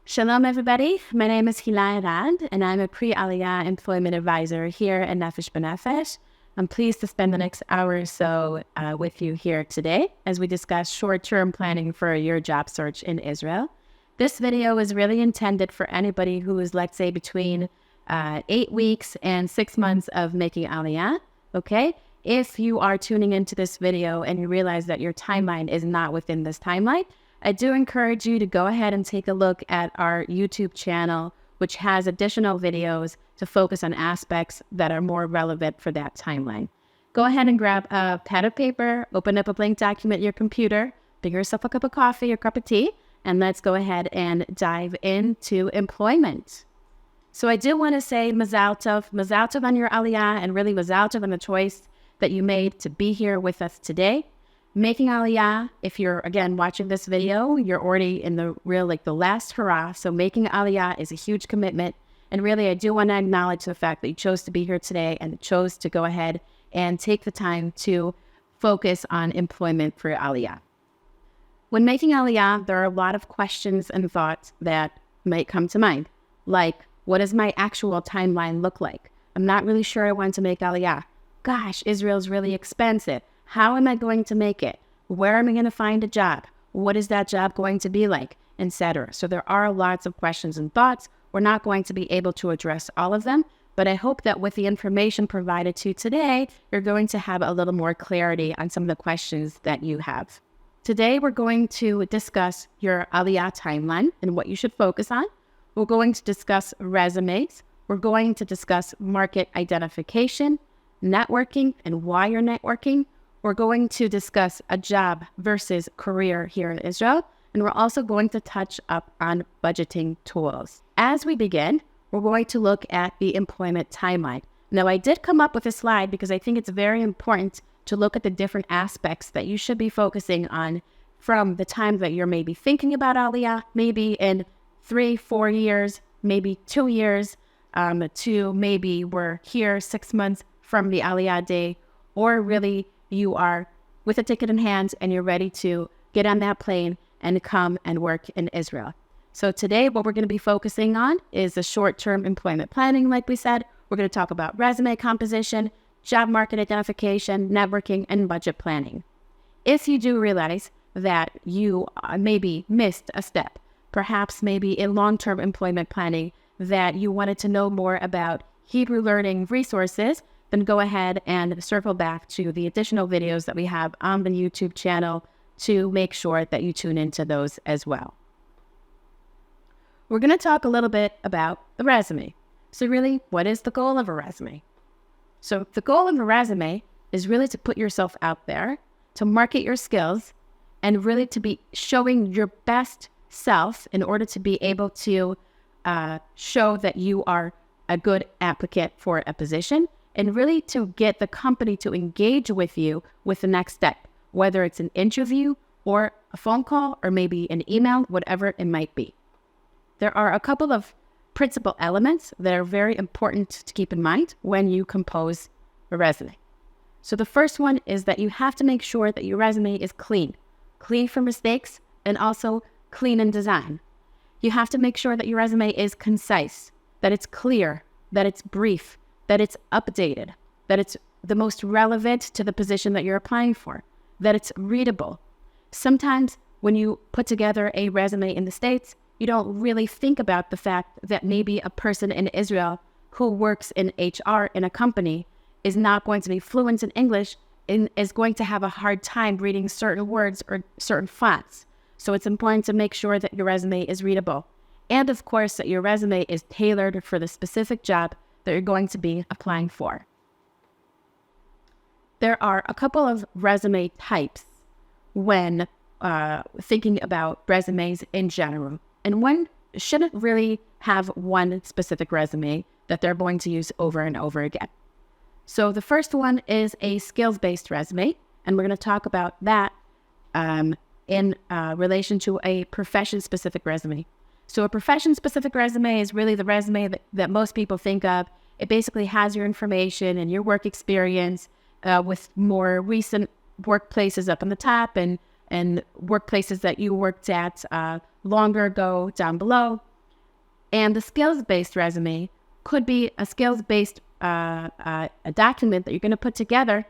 Shalom, everybody. My name is Aliyah, and I'm a pre-Aliyah employment advisor here at Nefesh B'Nefesh. I'm pleased to spend the next hour or so with you here today as we discuss short-term planning for your job search in Israel. This video is really intended for anybody who is, let's say, between 8 weeks and 6 months of making Aliyah, okay? If you are tuning into this video and you realize that your timeline is not within this timeline, I do encourage you to go ahead and take a look at our YouTube channel, which has additional videos to focus on aspects that are more relevant for that timeline. Go ahead and grab a pad of paper, open up a blank document on your computer, bring yourself a cup of coffee or cup of tea, and let's go ahead and dive into employment. So I do want to say Mazal Tov on your Aliyah, and really Mazal Tov on the choice that you made to be here with us today. Making Aliyah, if you're, again, watching this video, you're already in the last hurrah. So making Aliyah is a huge commitment. And really, I do want to acknowledge the fact that you chose to be here today and chose to go ahead and take the time to focus on employment for Aliyah. When making Aliyah, there are a lot of questions and thoughts that might come to mind. Like, what does my actual timeline look like? I'm not really sure I want to make Aliyah. Gosh, Israel's really expensive. How am I going to make it? Where am I going to find a job? What is that job going to be like? Etc. So there are lots of questions and thoughts. We're not going to be able to address all of them, but I hope that with the information provided to you today, you're going to have a little more clarity on some of the questions that you have. Today, we're going to discuss your Aliyah timeline and what you should focus on. We're going to discuss resumes. We're going to discuss market identification, networking, and why you're networking. We're going to discuss a job versus career here in Israel, and we're also going to touch up on budgeting tools. As we begin, we're going to look at the employment timeline. Now, I did come up with a slide because I think it's very important to look at the different aspects that you should be focusing on from the time that you're maybe thinking about Aliyah, maybe in 3-4 years, maybe 2 years, to maybe we're here 6 months from the Aliyah day, or really you are with a ticket in hand and you're ready to get on that plane and come and work in Israel. So today, what we're going to be focusing on is the short-term employment planning. Like we said, we're going to talk about resume composition, job market identification, networking, and budget planning. If you do realize that you maybe missed a step, perhaps maybe in long-term employment planning, that you wanted to know more about Hebrew learning resources, then go ahead and circle back to the additional videos that we have on the YouTube channel to make sure that you tune into those as well. We're going to talk a little bit about the resume. So really, what is the goal of a resume? So the goal of a resume is really to put yourself out there, to market your skills, and really to be showing your best self in order to be able to show that you are a good applicant for a position, and really to get the company to engage with you with the next step, whether it's an interview or a phone call or maybe an email, whatever it might be. There are a couple of principal elements that are very important to keep in mind when you compose a resume. So the first one is that you have to make sure that your resume is clean from mistakes, and also clean in design. You have to make sure that your resume is concise, that it's clear, that it's brief, that it's updated, that it's the most relevant to the position that you're applying for, that it's readable. Sometimes when you put together a resume in the States, you don't really think about the fact that maybe a person in Israel who works in HR in a company is not going to be fluent in English and is going to have a hard time reading certain words or certain fonts. So it's important to make sure that your resume is readable. And of course, that your resume is tailored for the specific job that you're going to be applying for. There are a couple of resume types when thinking about resumes in general. And one shouldn't really have one specific resume that they're going to use over and over again. So the first one is a skills-based resume, and we're going to talk about that in relation to a profession-specific resume. So a profession-specific resume is really the resume that most people think of. It basically has your information and your work experience with more recent workplaces up on the top and workplaces that you worked at longer ago down below. And the skills-based resume could be a skills-based a document that you're going to put together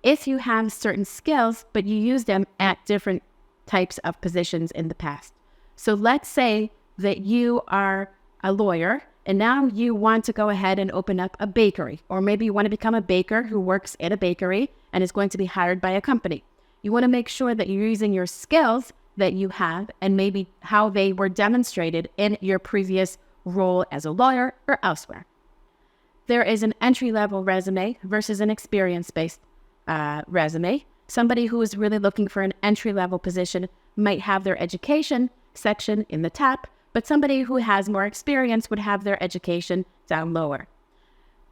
if you have certain skills, but you use them at different types of positions in the past. So let's say that you are a lawyer and now you want to go ahead and open up a bakery, or maybe you want to become a baker who works at a bakery and is going to be hired by a company. You want to make sure that you're using your skills that you have and maybe how they were demonstrated in your previous role as a lawyer or elsewhere. There is an entry-level resume versus an experience-based resume. Somebody who is really looking for an entry-level position might have their education section in the top, but somebody who has more experience would have their education down lower.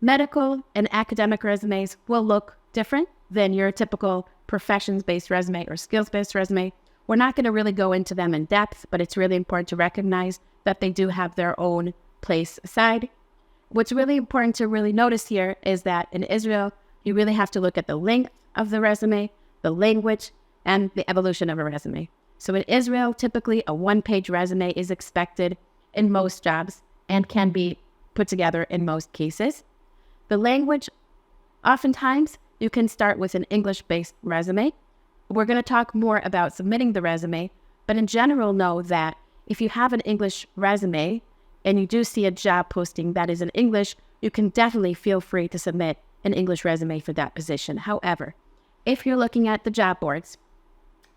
Medical and academic resumes will look different than your typical professions-based resume or skills-based resume. We're not going to really go into them in depth, but it's really important to recognize that they do have their own place aside. What's really important to really notice here is that in Israel, you really have to look at the length of the resume, the language, and the evolution of a resume. So in Israel, typically a one-page resume is expected in most jobs and can be put together in most cases. The language, oftentimes, you can start with an English-based resume. We're going to talk more about submitting the resume, but in general, know that if you have an English resume and you do see a job posting that is in English, you can definitely feel free to submit an English resume for that position. However, if you're looking at the job boards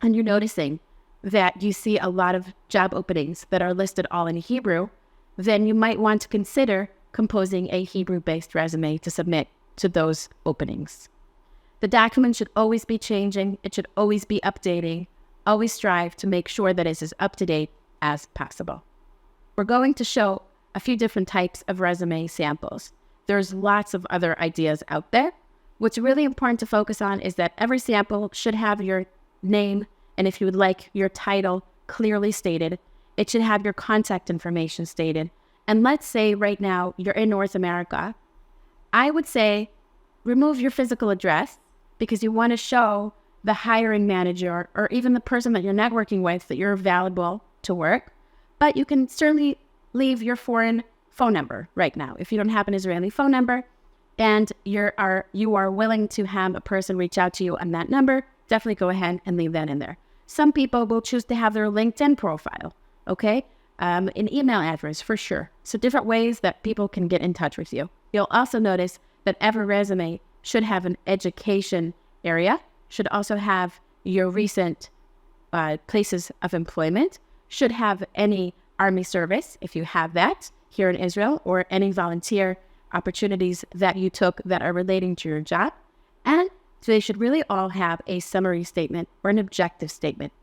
and you're noticing that you see a lot of job openings that are listed all in Hebrew, then you might want to consider composing a Hebrew-based resume to submit to those openings. The document should always be changing. It should always be updating. Always strive to make sure that it's as up-to-date as possible. We're going to show a few different types of resume samples. There's lots of other ideas out there. What's really important to focus on is that every sample should have your name, and if you would like your title clearly stated, it should have your contact information stated. And let's say right now you're in North America. I would say remove your physical address because you want to show the hiring manager or even the person that you're networking with that you're available to work. But you can certainly leave your foreign phone number right now. If you don't have an Israeli phone number and you are willing to have a person reach out to you on that number, definitely go ahead and leave that in there. Some people will choose to have their LinkedIn profile, okay? An email address for sure. So different ways that people can get in touch with you. You'll also notice that every resume should have an education area, should also have your recent places of employment, should have any army service, if you have that here in Israel, or any volunteer opportunities that you took that are relating to your job. And so they should really all have a summary statement or an objective statement.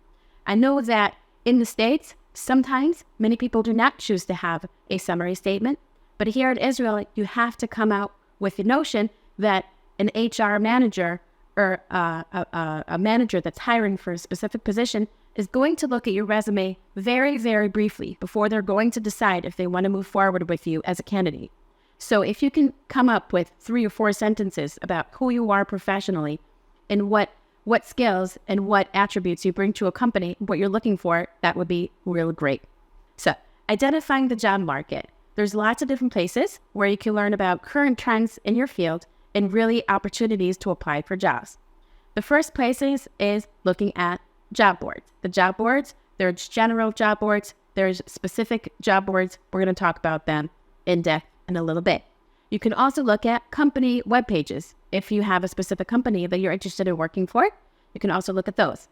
I know that in the States, sometimes many people do not choose to have a summary statement, but here in Israel, you have to come out with the notion that an HR manager or a manager that's hiring for a specific position is going to look at your resume very, very briefly before they're going to decide if they want to move forward with you as a candidate. So if you can come up with 3 or 4 sentences about who you are professionally and what skills and what attributes you bring to a company, what you're looking for, that would be real great. So identifying the job market. There's lots of different places where you can learn about current trends in your field and really opportunities to apply for jobs. The first places is looking at job boards. The job boards, there's general job boards, there's specific job boards. We're going to talk about them in depth in a little bit. You can also look at company web pages. If you have a specific company that you're interested in working for, you can also look at those.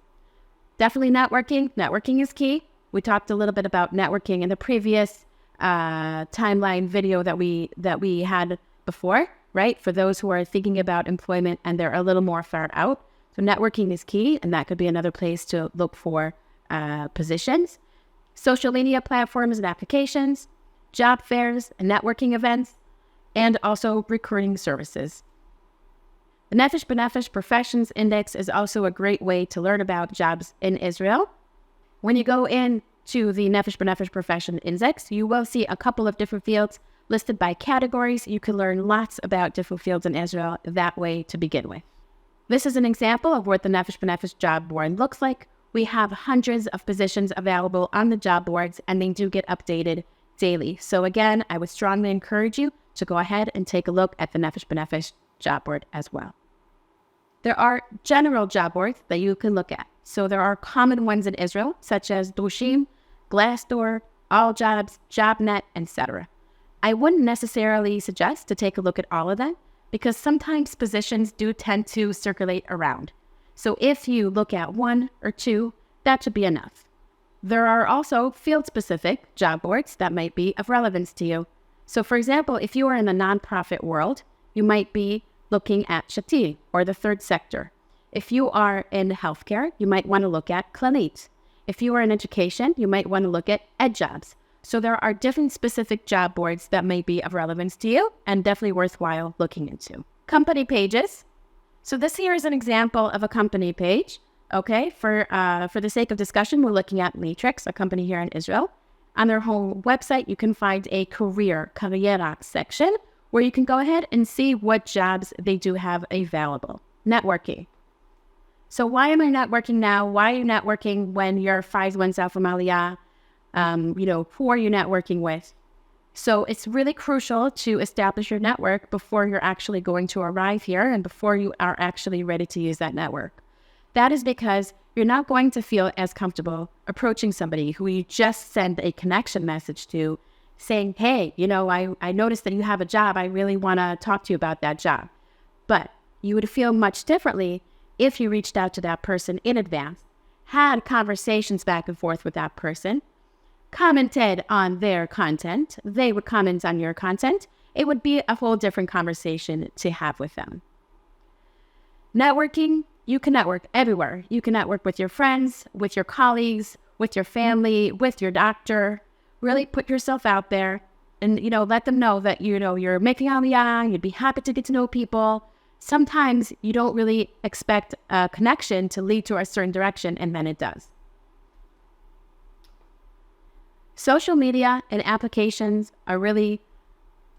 Definitely networking. Networking is key. We talked a little bit about networking in the previous timeline video that we had before, right? For those who are thinking about employment and they're a little more far out. So networking is key, and that could be another place to look for positions. Social media platforms and applications, job fairs and networking events, and also recruiting services. The Nefesh B'Nefesh Professions Index is also a great way to learn about jobs in Israel. When you go into the Nefesh B'Nefesh Profession Index, you will see a couple of different fields listed by categories. You can learn lots about different fields in Israel that way to begin with. This is an example of what the Nefesh B'Nefesh job board looks like. We have hundreds of positions available on the job boards, and they do get updated daily. So again, I would strongly encourage you to go ahead and take a look at the Nefesh B'Nefesh job board as well. There are general job boards that you can look at. So there are common ones in Israel, such as Doshim, Glassdoor, All Jobs, JobNet, etc. I wouldn't necessarily suggest to take a look at all of them because sometimes positions do tend to circulate around. So if you look at one or two, that should be enough. There are also field-specific job boards that might be of relevance to you. So for example, if you are in the nonprofit world, you might be looking at Shati or the third sector. If you are in healthcare, you might want to look at Klanit. If you are in education, you might want to look at EdJobs. So there are different specific job boards that may be of relevance to you and definitely worthwhile looking into. Company pages. So this here is an example of a company page. Okay, for the sake of discussion, we're looking at Matrix, a company here in Israel. On their home website, you can find a Karriera section where you can go ahead and see what jobs they do have available. Networking. So why am I networking now? Why are you networking when you're 5 months out from Aliyah? Who are you networking with? So it's really crucial to establish your network before you're actually going to arrive here and before you are actually ready to use that network. That is because you're not going to feel as comfortable approaching somebody who you just sent a connection message to saying, hey, I noticed that you have a job. I really want to talk to you about that job. But you would feel much differently if you reached out to that person in advance, had conversations back and forth with that person, commented on their content, they would comment on your content. It would be a whole different conversation to have with them. Networking, you can network everywhere. You can network with your friends, with your colleagues, with your family, with your doctor. Really put yourself out there and, let them know that, you're making Aliyah, you'd be happy to get to know people. Sometimes you don't really expect a connection to lead to a certain direction, and then it does. Social media and applications are really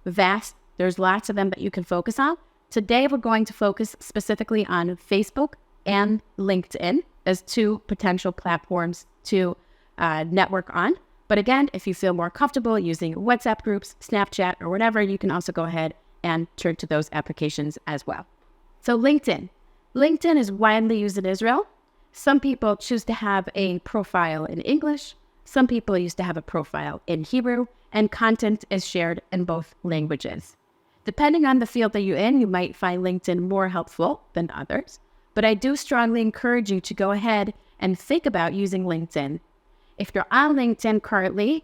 vast. There's lots of them that you can focus on. Today, we're going to focus specifically on Facebook and LinkedIn as 2 potential platforms to network on. But again, if you feel more comfortable using WhatsApp groups, Snapchat, or whatever, you can also go ahead and turn to those applications as well. So LinkedIn. LinkedIn is widely used in Israel. Some people choose to have a profile in English. Some people used to have a profile in Hebrew, and content is shared in both languages. Depending on the field that you're in, you might find LinkedIn more helpful than others. But I do strongly encourage you to go ahead and think about using LinkedIn. If you're on LinkedIn currently,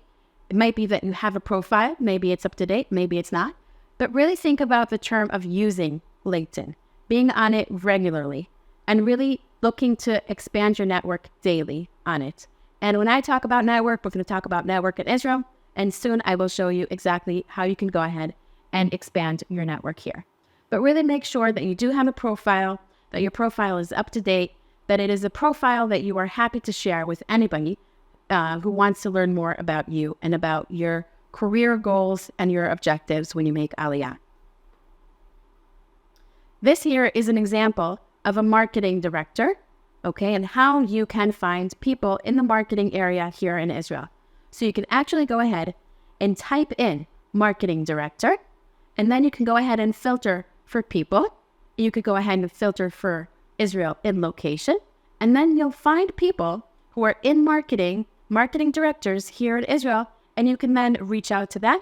it might be that you have a profile. Maybe it's up to date, maybe it's not. But really think about the term of using LinkedIn, being on it regularly, and really looking to expand your network daily on it. And when I talk about network, we're going to talk about network in Israel. And soon I will show you exactly how you can go ahead and expand your network here. But really make sure that you do have a profile, that your profile is up to date, that it is a profile that you are happy to share with anybody who wants to learn more about you and about your career goals and your objectives when you make Aliyah. This here is an example of a marketing director, okay, and how you can find people in the marketing area here in Israel. So you can actually go ahead and type in marketing director, and then you can go ahead and filter for people. You could go ahead and filter for Israel in location, and then you'll find people who are in marketing directors here in Israel, and you can then reach out to them.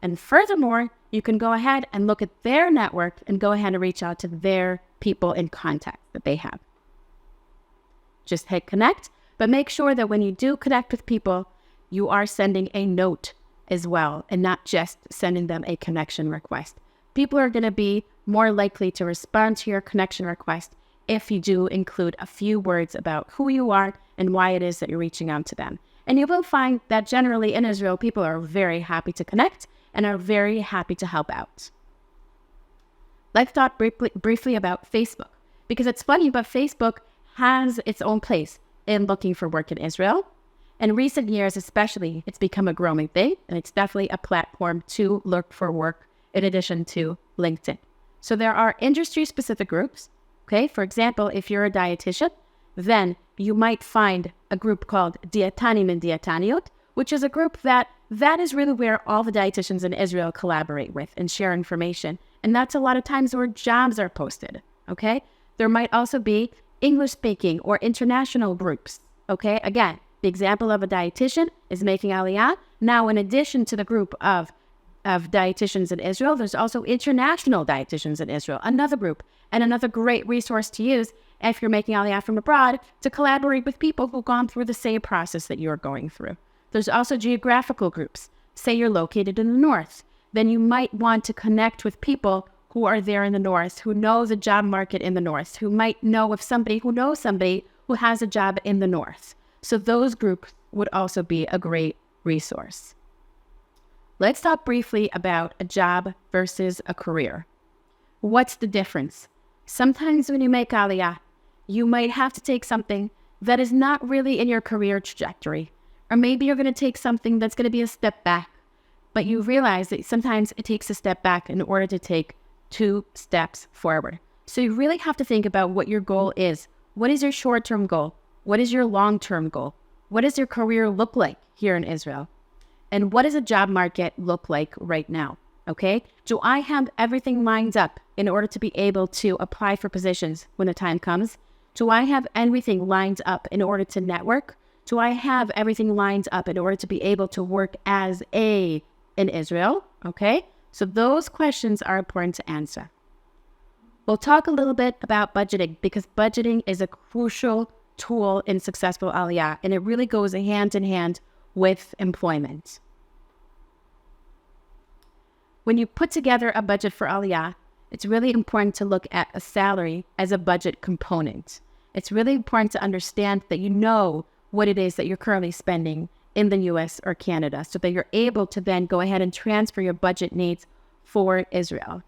And furthermore, you can go ahead and look at their network and go ahead and reach out to their people in contact that they have. Just hit connect, but make sure that when you do connect with people, you are sending a note as well and not just sending them a connection request. People are going to be more likely to respond to your connection request if you do include a few words about who you are and why it is that you're reaching out to them. And you will find that generally in Israel, people are very happy to connect and are very happy to help out. Let's talk briefly about Facebook, because it's funny, but Facebook has its own place in looking for work in Israel. In recent years, especially, it's become a growing thing, and it's definitely a platform to look for work in addition to LinkedIn. So there are industry-specific groups. Okay, for example, if you're a dietitian, then you might find a group called Dietanim and Dietaniot, which is a group that that is really where all the dietitians in Israel collaborate with and share information. And that's a lot of times where jobs are posted, okay? There might also be English-speaking or international groups, okay? Again, the example of a dietitian is making Aliyah. Now, in addition to the group of dietitians in Israel, there's also international dietitians in Israel, another group, and another great resource to use if you're making Aliyah from abroad, to collaborate with people who've gone through the same process that you're going through. There's also geographical groups. Say you're located in the north, then you might want to connect with people who are there in the north, who know the job market in the north, who might know of somebody who knows somebody who has a job in the north. So those groups would also be a great resource. Let's talk briefly about a job versus a career. What's the difference? Sometimes when you make Aliyah, you might have to take something that is not really in your career trajectory. Or maybe you're going to take something that's going to be a step back. But you realize that sometimes it takes a step back in order to take 2 steps forward. So you really have to think about what your goal is. What is your short-term goal? What is your long-term goal? What does your career look like here in Israel? And what does a job market look like right now? Okay? Do I have everything lined up in order to be able to apply for positions when the time comes? Do I have everything lined up in order to network? Do I have everything lined up in order to be able to work as in Israel? Okay? So those questions are important to answer. We'll talk a little bit about budgeting, because budgeting is a crucial tool in successful Aliyah, and it really goes hand in hand with employment. When you put together a budget for Aliyah, it's really important to look at a salary as a budget component. It's really important to understand that you know what it is that you're currently spending in the US or Canada, so that you're able to then go ahead and transfer your budget needs for Israel.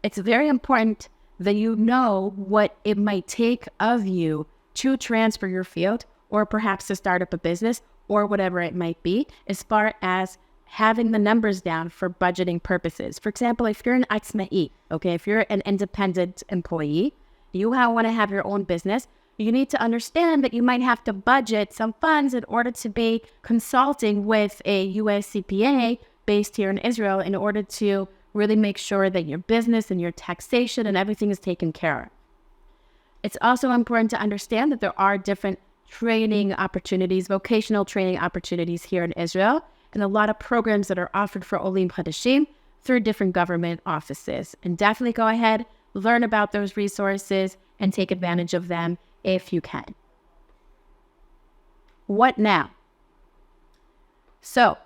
It's very important that you know what it might take of you to transfer your field, or perhaps to start up a business, or whatever it might be, as far as having the numbers down for budgeting purposes. For example, if you're an atzma'i, okay, if you're an independent employee, you want to have your own business, you need to understand that you might have to budget some funds in order to be consulting with a US CPA based here in Israel in order to really make sure that your business and your taxation and everything is taken care of. It's also important to understand that there are different training opportunities, vocational training opportunities here in Israel, and a lot of programs that are offered for Olim Chadashim through different government offices. And definitely go ahead, learn about those resources, and take advantage of them if you can. What now? So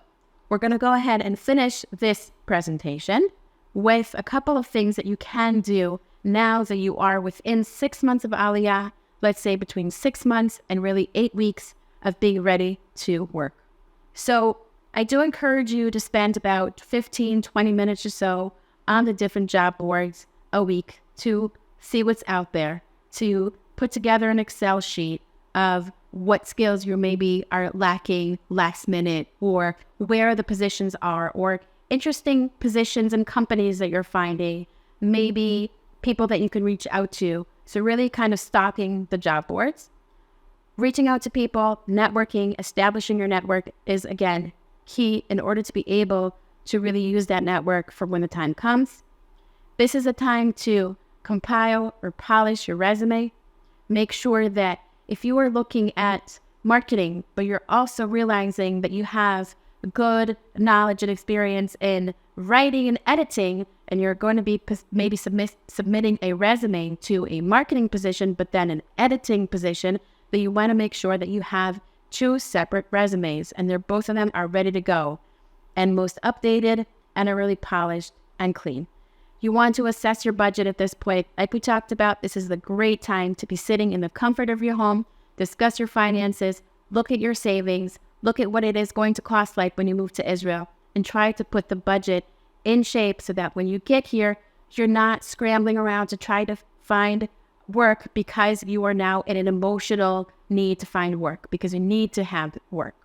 we're going to go ahead and finish this presentation with a couple of things that you can do now that you are within 6 months of Aliyah, let's say between 6 months and really 8 weeks of being ready to work. So I do encourage you to spend about 15, 20 minutes or so on the different job boards a week to see what's out there, to put together an Excel sheet of what skills you maybe are lacking last minute, or where the positions are, or interesting positions and companies that you're finding, maybe people that you can reach out to. So really kind of stalking the job boards, reaching out to people, networking, establishing your network is, again, key in order to be able to really use that network for when the time comes. This is a time to compile or polish your resume. Make sure that if you are looking at marketing, but you're also realizing that you have good knowledge and experience in writing and editing, and you're going to be maybe submitting a resume to a marketing position, but then an editing position, that you want to make sure that you have 2 separate resumes, and both of them are ready to go and most updated and are really polished and clean. You want to assess your budget at this point. Like we talked about, this is the great time to be sitting in the comfort of your home, discuss your finances, look at your savings, look at what it is going to cost like when you move to Israel, and try to put the budget in shape so that when you get here, you're not scrambling around to try to find work because you are now in an emotional need to find work, because you need to have work.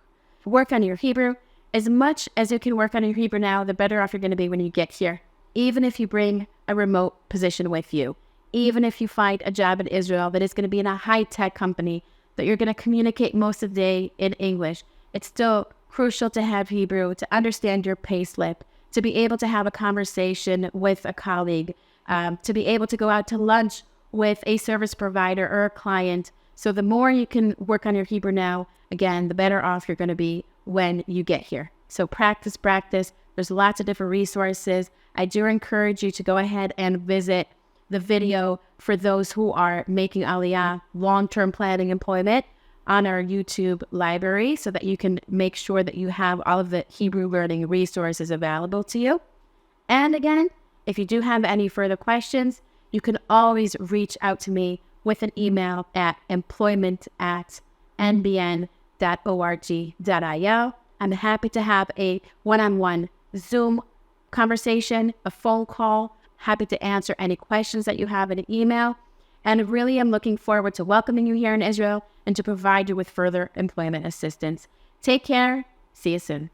Work on your Hebrew. As much as you can work on your Hebrew now, the better off you're going to be when you get here. Even if you bring a remote position with you, even if you find a job in Israel that is going to be in a high-tech company, that you're going to communicate most of the day in English, it's still crucial to have Hebrew, to understand your payslip, to be able to have a conversation with a colleague, to be able to go out to lunch with a service provider or a client. So the more you can work on your Hebrew now, again, the better off you're going to be when you get here. So practice, practice. There's lots of different resources. I do encourage you to go ahead and visit the video for those who are making Aliyah long-term planning employment on our YouTube library so that you can make sure that you have all of the Hebrew learning resources available to you. And again, if you do have any further questions, you can always reach out to me with an email at employment@nbn.org.il. I'm happy to have a one-on-one Zoom conversation, a phone call. Happy to answer any questions that you have in an email. And really, I'm looking forward to welcoming you here in Israel and to provide you with further employment assistance. Take care. See you soon.